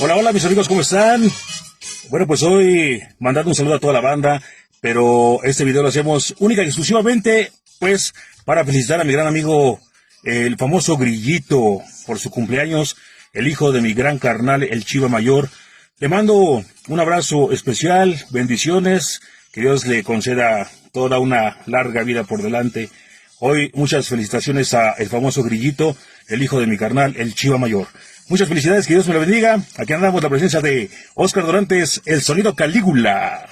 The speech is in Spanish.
Hola, hola mis amigos, ¿cómo están? Bueno, pues hoy mandando un saludo a toda la banda, pero este video lo hacemos única y exclusivamente, pues, para felicitar a mi gran amigo, el famoso Grillito, por su cumpleaños, el hijo de mi gran carnal, el Chiva Mayor. Le mando un abrazo especial, bendiciones, que Dios le conceda toda una larga vida por delante. Hoy muchas felicitaciones a el famoso Grillito, el hijo de mi carnal, el Chiva Mayor. Muchas felicidades, que Dios me lo bendiga. Aquí andamos la presencia de Oscar Dorantes, el sonido Calígula.